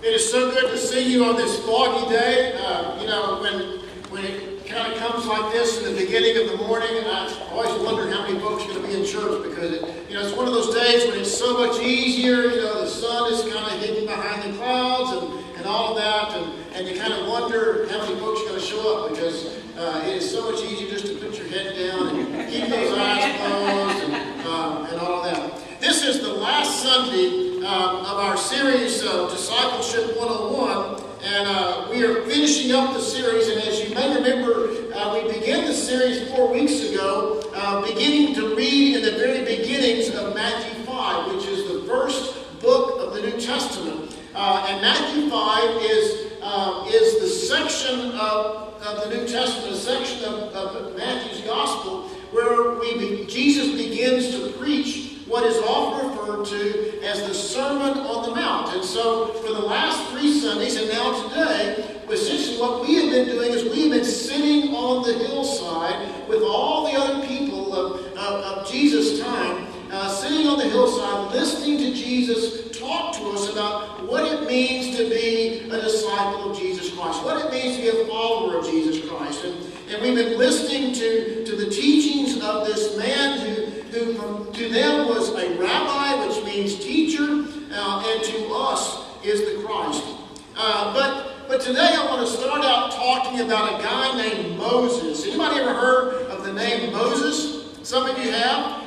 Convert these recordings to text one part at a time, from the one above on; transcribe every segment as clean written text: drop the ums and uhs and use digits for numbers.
It is so good to see you on this foggy day. When it kind of comes like this in the beginning of the morning, and I always wonder how many folks are going to be in church because it's one of those days when it's so much easier. The sun is kind of hidden behind the clouds and all of that, and you kind of wonder how many folks are going to show up because it is so much easier just to put your head down and keep those eyes closed and all of that. This is the last Sunday of our series, Discipleship 101, and we are finishing up the series. And as you may remember, we began the series 4 weeks ago, beginning to read in the very beginnings of Matthew 5, which is the first book of the New Testament. And Matthew 5 is the section of the New Testament, a section of Matthew's Gospel, where Jesus begins to preach what is often referred to as the Sermon on the Mount. And so for the last 3 Sundays and now today, essentially what we have been doing is we have been sitting on the hillside with all the other people of Jesus' time, sitting on the hillside, listening to Jesus talk to us about what it means to be a disciple of Jesus Christ, what it means to be a follower of Jesus Christ. And we've been listening to the teachings of this man who to them was a rabbi, which means teacher, and to us is the Christ. But today I want to start out talking about a guy named Moses. Anybody ever heard of the name Moses? Some of you have?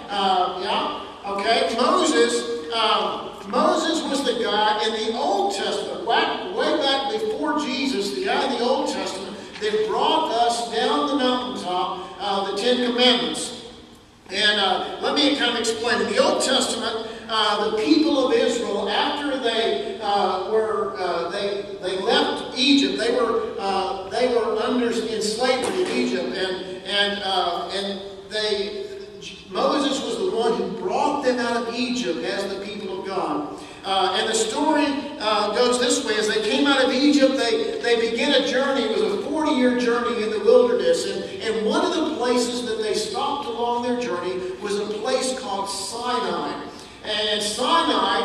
Yeah? Okay. Moses was the guy in the Old Testament, way back before Jesus, the guy in the Old Testament that brought us down the mountaintop, the Ten Commandments. And let me kind of explain. In the Old Testament, the people of Israel, after they left Egypt, they were in slavery in Egypt, and Moses was the one who brought them out of Egypt as the people of God. And the story goes this way. As they came out of Egypt, they began a journey. It was a 40-year journey in the wilderness. And one of the places that they stopped along their journey was a place called Sinai. And Sinai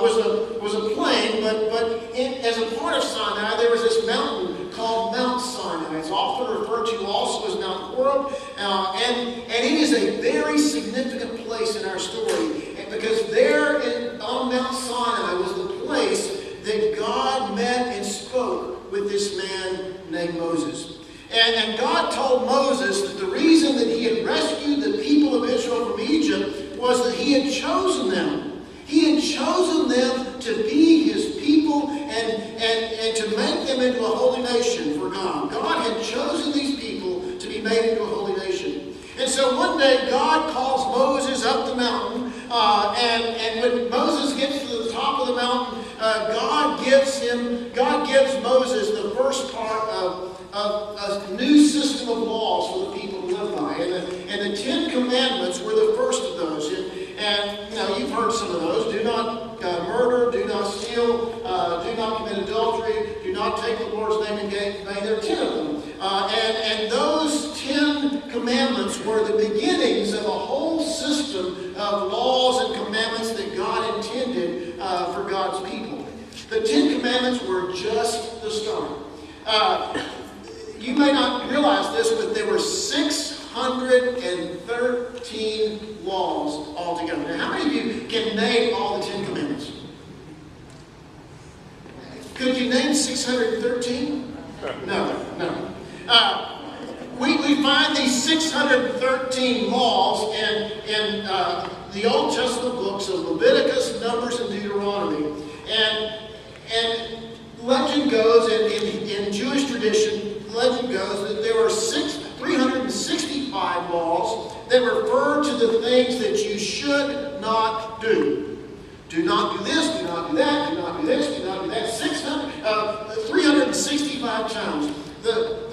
was a plain, but as a part of Sinai, there was this mountain called Mount Sinai. It's often referred to also as Mount Horeb. And it is a very significant place in our story. Because there on Mount Sinai was the place that God met and spoke with this man named Moses. And God told Moses that the reason that he had rescued the people of Israel from Egypt was that he had chosen them. He had chosen them to be his people and to make them into a holy nation for God. God had chosen these people to be made into a holy nation. And so one day God calls Moses up the mountain, and when Moses gets to the top of the mountain, God gives Moses the first part of a new system of laws for the people to live by. And the 10 Commandments were the first of those. And you've heard some of those. Do not murder, do not steal, do not commit adultery, do not take the Lord's name in vain. There are 10 of them. And those 10 commandments were the beginnings of a whole system of laws and commandments that God intended for God's people. The 10 commandments were just the start. You may not realize this, but there were 613 laws altogether. Now, how many of you can name all the 10 commandments? Could you name 613? No. We find these 613 laws in the Old Testament books of Leviticus, Numbers, and Deuteronomy. And legend goes, in Jewish tradition, legend goes that there were 365 laws that refer to the things that you should not do. Do not do this, do not do that, do not do this, do not do that. 365 times.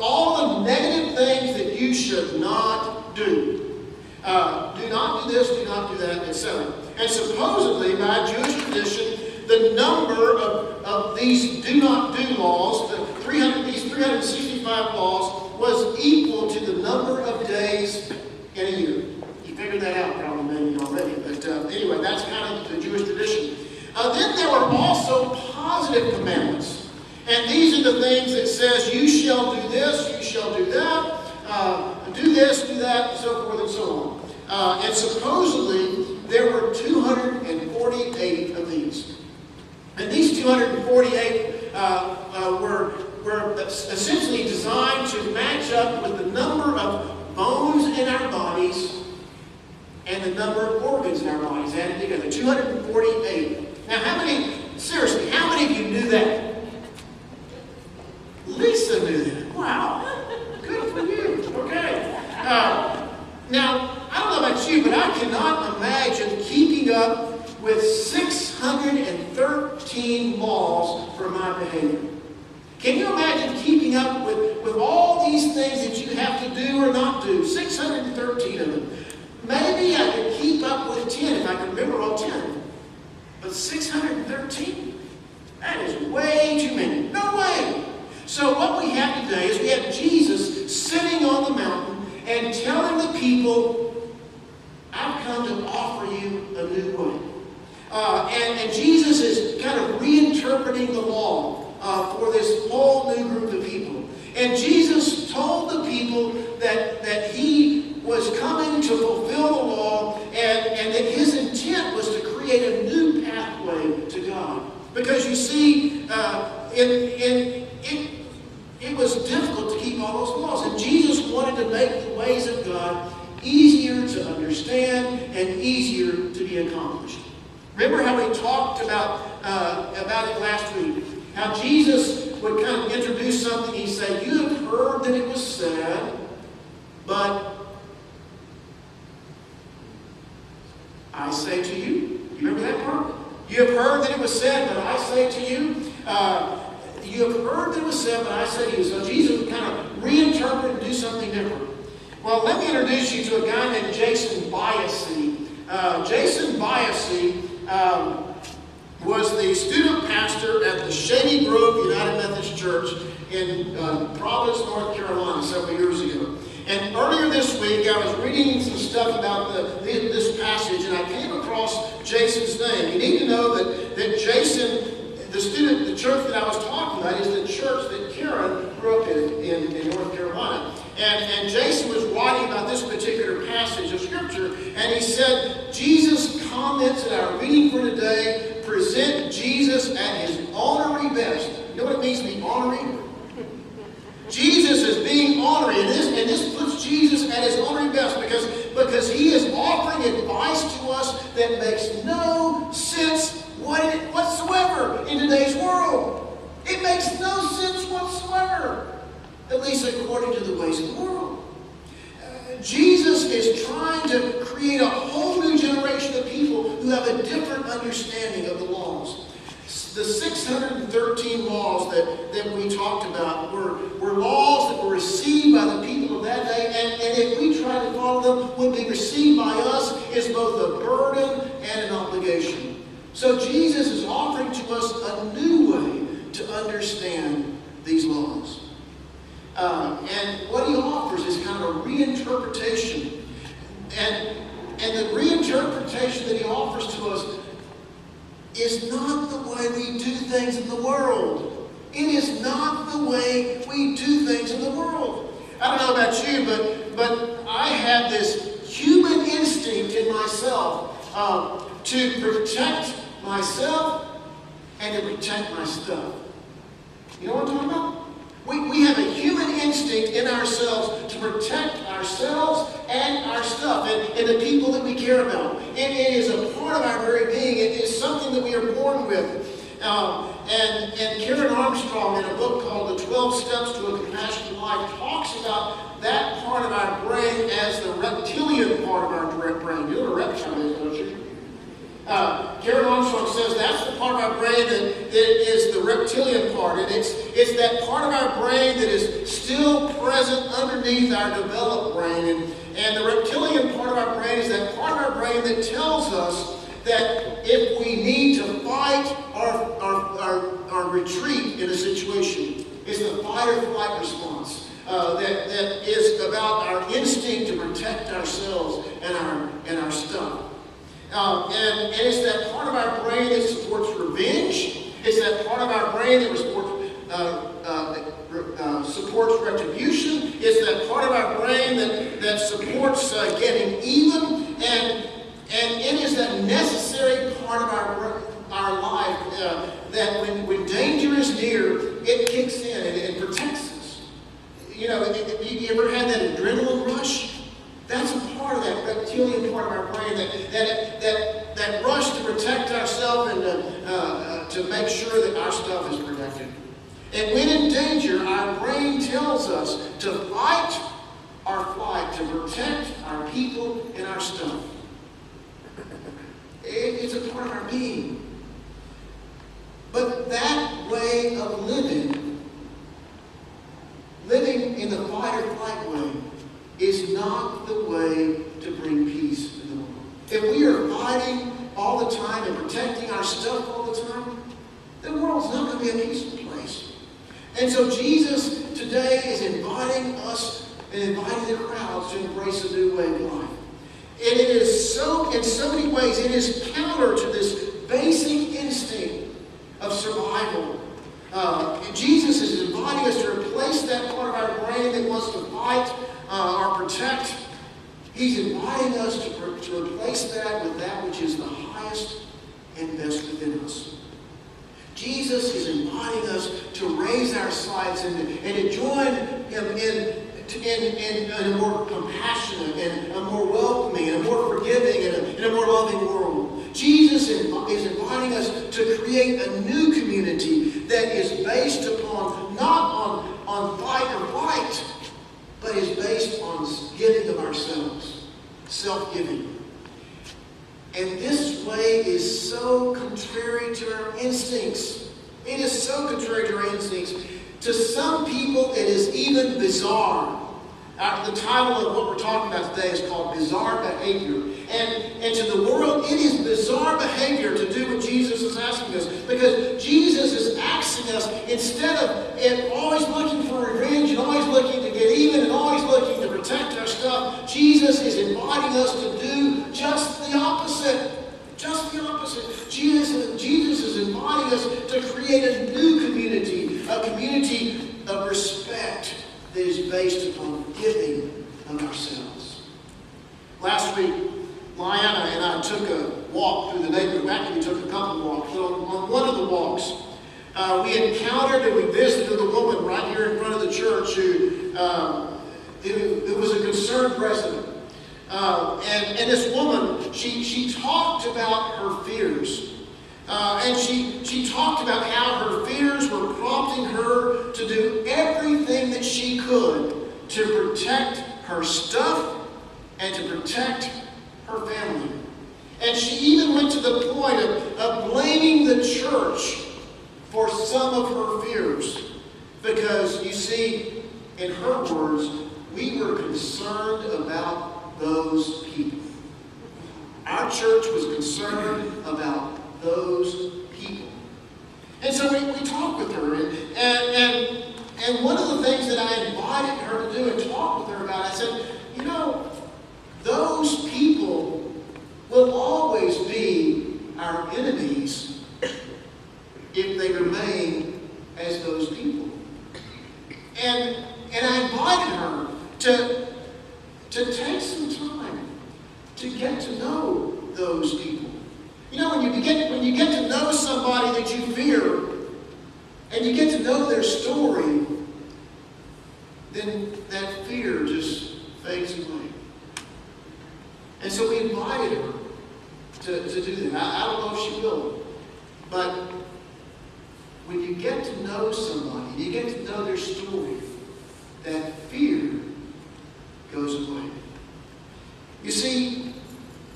All the negative things that you should not do. Do not do this, do not do that, etc. And supposedly, by Jewish tradition, the number of these do not do laws, these 365 laws, was equal to the number of days in a year. You figured that out probably maybe already. But anyway, that's kind of the Jewish tradition. Then there were also positive commandments. And these are the things that says, you shall do this, you shall do that, do this, do that, and so forth and so on. And supposedly, there were 248 of these. And these 248 were essentially designed to match up with the number of bones in our bodies and the number of organs in our bodies added together. 248. Now, how many of you knew that? Lisa knew that. Wow. Good for you. Okay. Now, I don't know about you, but I cannot imagine keeping up with 613 laws for my behavior. Can you imagine keeping up with all these things that you have to do or not do? 613 of them. Maybe I could keep up with 10 if I could remember all 10. But 613? That is way too many. No way! So what we have today is we have Jesus sitting on the mountain and telling the people, I've come to offer you a new way. And Jesus is kind of reinterpreting the law for this whole new group of people. And Jesus told the people that he was coming to fulfill the law and that his intent was to create a new pathway to God. Because you see, it was difficult to keep all those laws. And Jesus wanted to make the ways of God easier to understand and easier to be accomplished. Remember how we talked about it last week? How Jesus would kind of introduce something. He'd say, you have heard that it was said, but I say to you. You remember that part? You have heard that it was said, but I say to you. You have heard that it was said, but I say to you. So Jesus would kind of reinterpret and do something different. Well, let me introduce you to a guy named Jason Biassy. Jason Biassy was the student pastor at the Shady Grove United Methodist Church in Providence, North Carolina, several years ago. And earlier this week, I was reading some stuff about this passage, and I came across Jason's name. You need to know that Jason, the church that I was talking about, is the church that Karen grew up in North Carolina. And Jason was writing about this particular passage of Scripture, and he said, Jesus' comments in our reading for today present Jesus at his honorary best. You know what it means to be honorary? Jesus is being honorary, and this puts Jesus at his honorary best because he is offering advice to us that makes no sense whatsoever in today's world. It makes no sense whatsoever, at least according to the ways of the world. Jesus is trying to create a whole new generation of people who have a different understanding of the laws. The 613 laws that we talked about were laws that were received by the people of that day, and if we try to follow them, what they received by us is both a burden and an obligation. So Jesus is offering to us a new way to understand these laws. And what he offers is kind of a reinterpretation. And the reinterpretation that he offers to us is not the way we do things in the world. It is not the way we do things in the world. I don't know about you, but I have this human instinct in myself to protect myself and to protect my stuff. You know what I'm talking about? We have a human instinct in ourselves to protect ourselves and our stuff and the people that we care about. It is a part of our very being. It is something that we are born with. And Karen Armstrong, in a book called The 12 Steps to a Compassionate Life, talks about that part of our brain as the reptilian part of our brain. You know what a reptile is, don't you? Karen Armstrong says that's the part of our brain that is the reptilian part. And it's that part of our brain that is still present underneath our developed brain. And the reptilian part of our brain is that part of our brain that tells us that if we need to fight or retreat in a situation, it's the fight or flight response that is about our instinct to protect ourselves and our stuff. And it's that part of our brain that supports revenge. It's that part of our brain that supports retribution. It's that part of our brain that supports getting even. And it is that necessary part of our life that when danger is near, it kicks in and it protects us. You know, you ever had that adrenaline rush? That's a part of that reptilian part of our brain, that rush to protect ourselves and to make sure that our stuff is protected. And when in danger, our brain tells us to fight or flight, to protect our people and our stuff. It's a part of our being. But that way of living in the fight or flight way, is not the way to bring peace in the world. If we are fighting all the time and protecting our stuff all the time, the world's not going to be a peaceful place. And so Jesus today is inviting us and inviting the crowds to embrace a new way of life. And it is so, in so many ways, it is counter to this basic instinct of survival. Jesus is inviting us to replace that part of our brain that wants to fight or protect. He's inviting us to replace that with that which is the highest and best within us. Jesus is inviting us to raise our sights and to join him in a more compassionate and a more welcoming and a more forgiving and a more loving world. Jesus is inviting us to create a new community that is based upon, not on fight or flight, but is based on giving of ourselves, self-giving. And this way is so contrary to our instincts. It is so contrary to our instincts. To some people, it is even bizarre. The title of what we're talking about today is called Bizarre Behavior. And to the world, it is bizarre behavior to do what Jesus is asking us. Because Jesus is asking us, instead of always looking for revenge and always looking to get even and always looking to protect our stuff, Jesus is inviting us to do just the opposite. Just the opposite. Jesus is inviting us to create a new community, a community of respect that is based upon giving of ourselves. Last week, Liana and I took a walk through the neighborhood. Actually, we took a couple of walks. But on one of the walks, we encountered and we visited a woman right here in front of the church who was a concerned resident. And this woman, she talked about her fears. And she talked about how her fears were prompting her to do everything that she could to protect her stuff and to protect her family. And she even went to the point of blaming the church for some of her fears. Because, you see, in her words, we were concerned about those people. Our church was concerned about those people. And so we talked with her, and one of the things that I invited her to do and talk with her about, I said, you know, those people will always be our enemies if they remain as those people. And I invited her to take some time to get to know those people. You know, when you get to know somebody that you fear, and you get to know their story, then that fear just fades away. And so we invited her to do that. I don't know if she will, but when you get to know somebody, you get to know their story, that fear goes away. You see,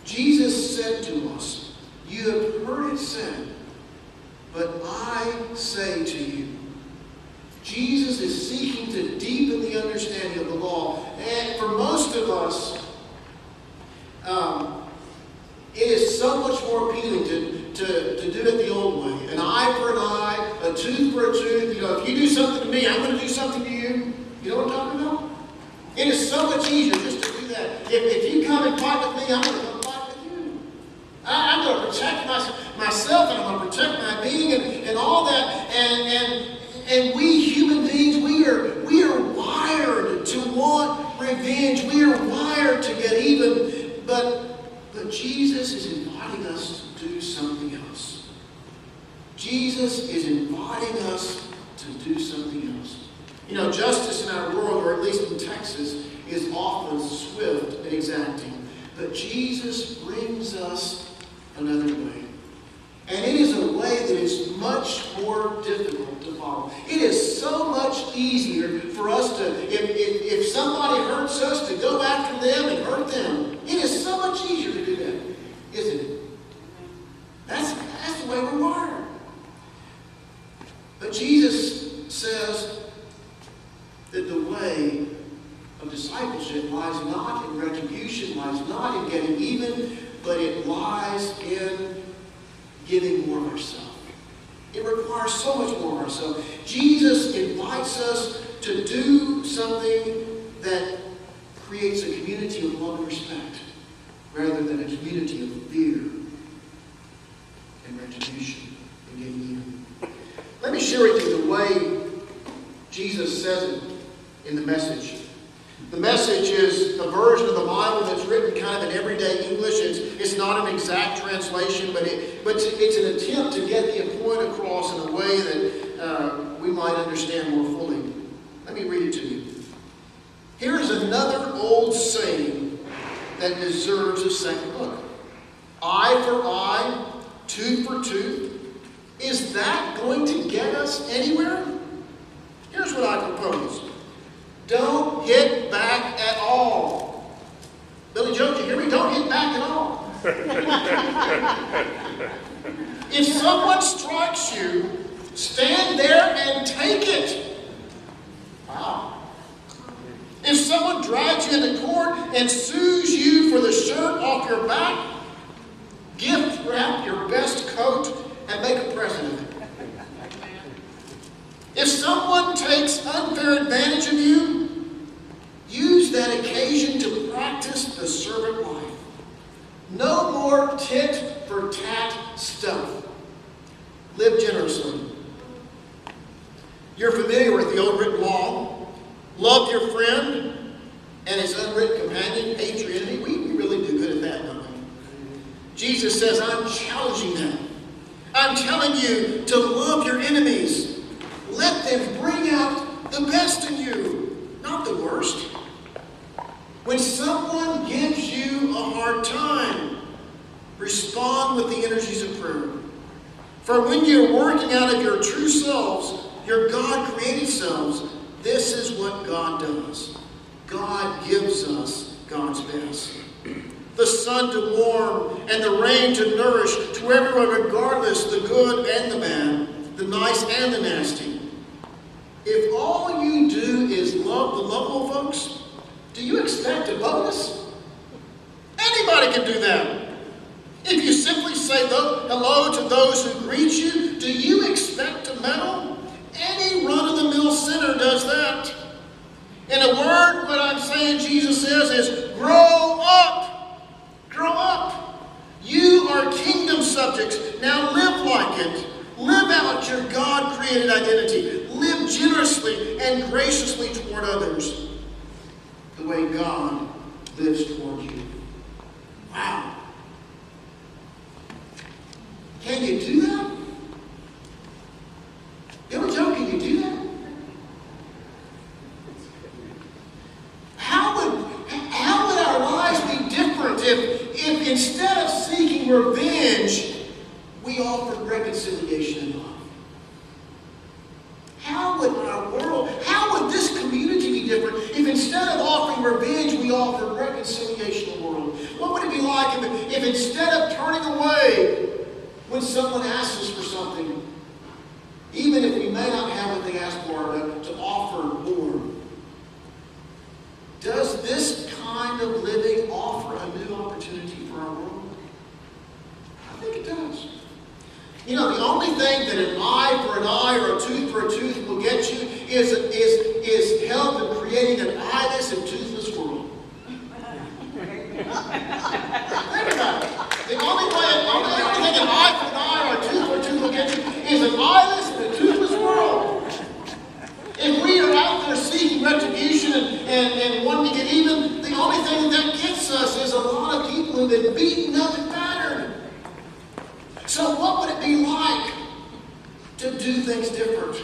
Jesus said to us, "You have heard it said, but I say to you." Jesus is seeking to deepen the understanding of the law. And for most of us, it is so much more appealing to do it the old way. An eye for an eye, a tooth for a tooth. You know, if you do something to me, I'm going to do something to you. You know what I'm talking about? It is so much easier just to do that. If you come and fight with me, I'm going to come fight with you. I'm going to protect myself, and I'm going to protect my being, and all that And we human beings, we are wired to want revenge. We are wired to get even. But Jesus is inviting us to do something else. Jesus is inviting us to do something else. You know, justice in our world, or at least in Texas, is often swift and exacting. But Jesus brings us another way. And it is a way that is much more difficult to follow. It is so much easier for us to, if somebody hurts us, to go after them and hurt them. It is so much easier to do that, isn't it? That's the way we're wired. But Jesus says that the way of discipleship lies not in retribution, lies not in getting even, but it lies in giving more of ourselves. It requires so much more of ourselves. Jesus invites us to do something that creates a community of love and respect, rather than a community of fear and retribution and getting even. Let me share with you the way Jesus says it in the Message. The Message is a version of the Bible that's written kind of in everyday English. It's not an exact translation, but it's an attempt to get the point across in a way that we might understand more fully. Let me read it to you. Here's another old saying that deserves a second look. Eye for eye, tooth for tooth. Is that going to get us anywhere? Here's what I propose. Don't hit back at all. Billy Joe, did you hear me? Don't hit back at all. If someone strikes you, stand there and take it. Wow. If someone drags you into court and sues you for the shirt off your back, gift wrap your best coat and make a present of it. If someone takes unfair advantage of you, use that occasion to practice the servant life. No more tit for tat stuff. Live generously. You're familiar with the old written law. Love your friend and his unwritten companion. Hate your enemy. We really do good at that, don't we? Jesus says, I'm challenging them. I'm telling you to love your enemies. Let them bring out the best in you, not the worst. When someone gives you a hard time, respond with the energies of prayer. For when you're working out of your true selves, your God-created selves, this is what God does. God gives us God's best. The sun to warm and the rain to nourish to everyone, regardless the good and the bad, the nice and the nasty. If all you do is love the lovable folks, do you expect a bonus? Anybody can do that. If you simply say hello to those who greet you, do you expect a medal? Any run-of-the-mill sinner does that. In a word, what I'm saying Jesus says is, grow up. Grow up. You are kingdom subjects. Now live like it. Live out your God-created identity. Live generously and graciously toward others the way God lives toward you. Wow. Can you do that? Billy Joe, can you do that? How would our lives be different if instead of seeking revenge, we offered reconciliation and love? How would this community be different if instead of offering revenge, we offered reconciliation in the world? What would it be like if instead of turning away when someone asks us for something, even if we may not have what they ask for, to offer more? Does this kind of living offer a new opportunity for our world? I think it does. You know, the only thing that an eye for an eye or a tooth for a tooth will get you is help in creating an eyeless and toothless world. Think about it. The only thing an eye for an eye or a tooth for a tooth will get you is an eyeless and a toothless world. and wanting to get even. The only thing that gets us is a lot of people who've been beaten up and battered. So what would it be like to do things different?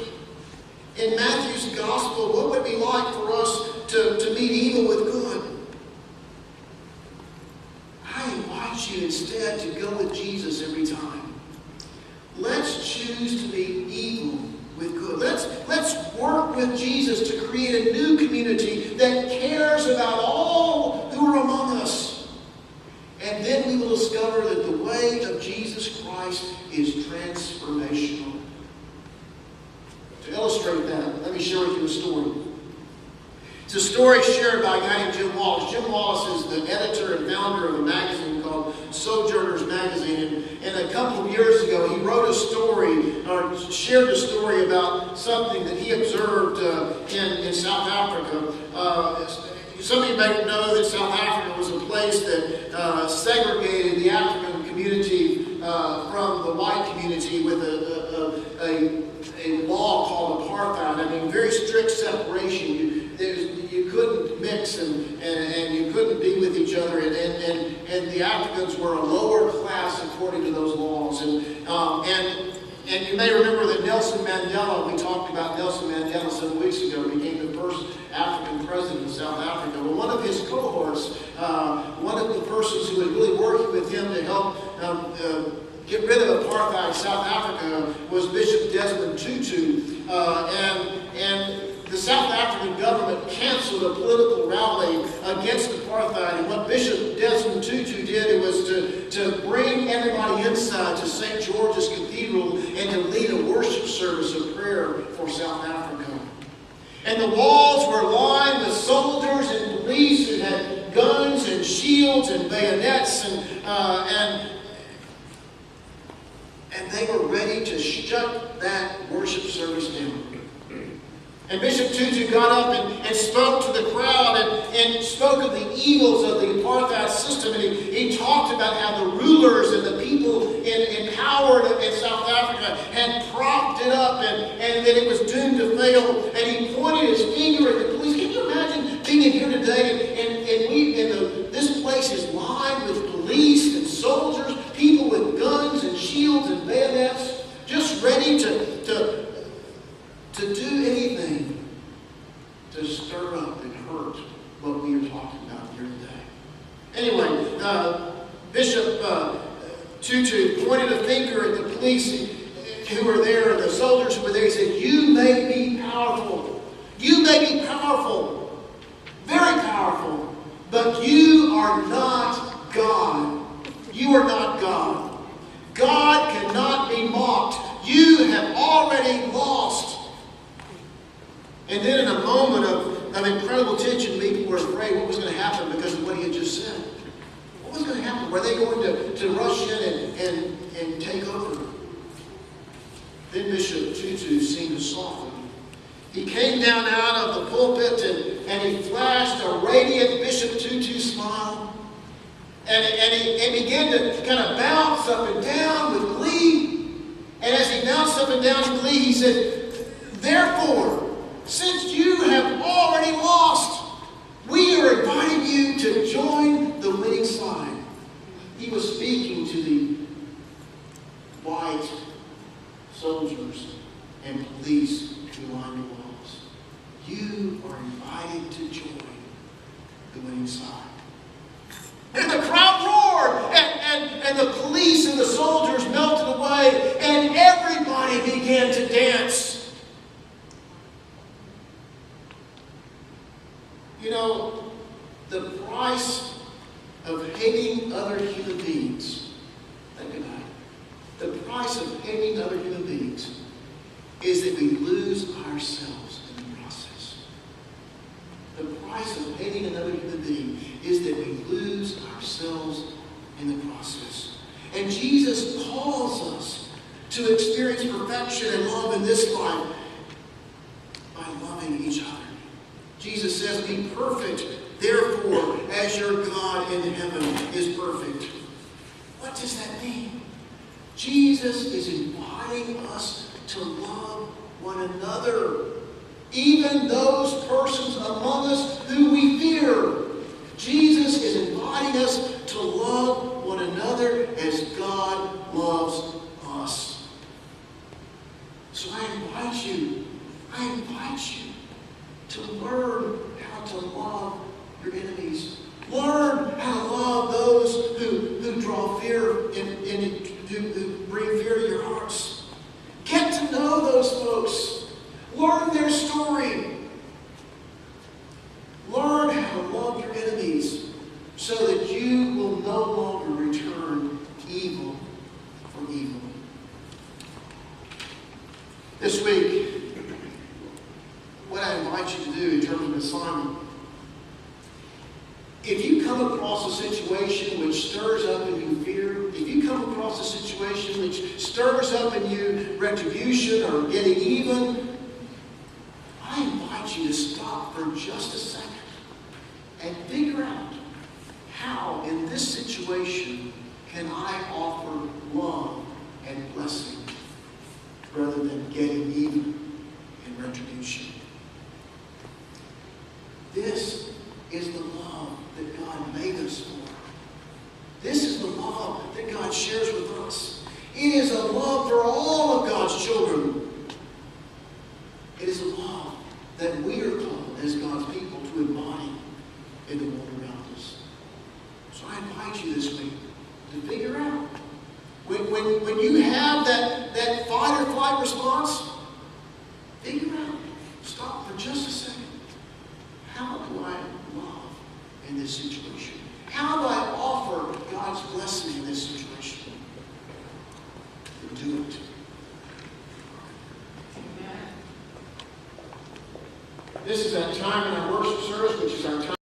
In Matthew's gospel, what would it be like for us to meet evil with good? I invite you instead to go with Jesus every time. Let's choose to meet evil with good. Let's work with Jesus to create a new community that cares about all who are among us. And then we will discover that the way of Jesus Christ is transformational. To illustrate that, let me share with you a story. It's a story shared by a guy named Jim Wallace. Jim Wallace is the editor and founder of a magazine called Sojourners Magazine. And a couple of years ago, he wrote a story, or shared a story about something that he observed in South Africa. Some of you may know that South Africa was a place that segregated the African community from the white community with a law called apartheid. I mean, very strict separation. You couldn't mix and you couldn't be with each other. And the Africans were a lower class according to those laws. And you may remember that Nelson Mandela, we talked about Nelson Mandela some weeks ago, became the first African president of South Africa. Well, one of his cohorts, one of the persons who was really working with him to help get rid of apartheid in South Africa was Bishop Desmond Tutu. And the South African government canceled a political rally against apartheid. And what Bishop Desmond Tutu did was to bring everybody inside to St. George's Cathedral and to lead a worship service of prayer for South Africa. And the walls were lined with soldiers and police who had guns and shields and bayonets and they were ready to shut that worship service down. And Bishop Tutu got up and spoke to the crowd and spoke of the evils of the apartheid system. And he talked about how the rulers and the people in power in South Africa had propped it up and that it was doomed to fail. And he pointed his finger at the police. Can you imagine being in here today and this place is lined with police and soldiers, people with guns and shields and bayonets, just ready to do anything to stir up and hurt what we are talking about here today. Anyway, Bishop Tutu pointed a finger at the police who were there, the soldiers who were there. He said, "You may be powerful. You may be powerful, very powerful, but you are not God. You are not God. God cannot be mocked. You have already lost." And then in a moment of incredible tension, people were afraid what was going to happen because of what he had just said. What was going to happen? Were they going to rush in and take over? Then Bishop Tutu seemed to soften. He came down out of the pulpit and he flashed a radiant Bishop Tutu smile. And he began to kind of bounce up and down with glee. And as he bounced up and down in glee, he said, "Therefore, since you have already lost, we are inviting you to join the winning side." He was speaking to the white soldiers and police who lined the walls. You are invited to join the winning side. And the crowd roared, and the police and the soldiers melted away, and everybody began to dance. You know, the price of hating other human beings, think about it. The price of hating other human beings is that we lose ourselves in the process. The price of hating another human being is that we lose ourselves in the process. And Jesus calls us to experience perfection and love in this life by loving each other. Jesus says, "Be perfect, therefore, as your God in heaven is perfect." What does that mean? Jesus is inviting us to love one another even those persons among us who we fear. Jesus is inviting us to love one another as God loves us. So I invite you to learn how to love your enemies. Learn how to love those who draw fear and who bring fear to your hearts. Get to know those folks. Learn their story. Learn how to love your enemies so that you will no longer return evil for evil. This week, what I invite you to do in terms of assignment, if you come across a situation which stirs up in you fear, if you come across a situation which stirs up in you retribution or getting even, I invite you to stop for just a second and figure out how in this situation can I offer love and blessing rather than getting even and retribution. This is the love that God made us for. This is the love that God shares with us. It is a love for all of God's children. It is a love that we are called as God's people to embody in the world around us. So I invite you this week to figure out, when you have that fight or flight response, figure out, stop for just a second. How do I love in this situation? How do I offer God's blessing in this situation? And do it. Amen. This is that time in our worship service, which is our time.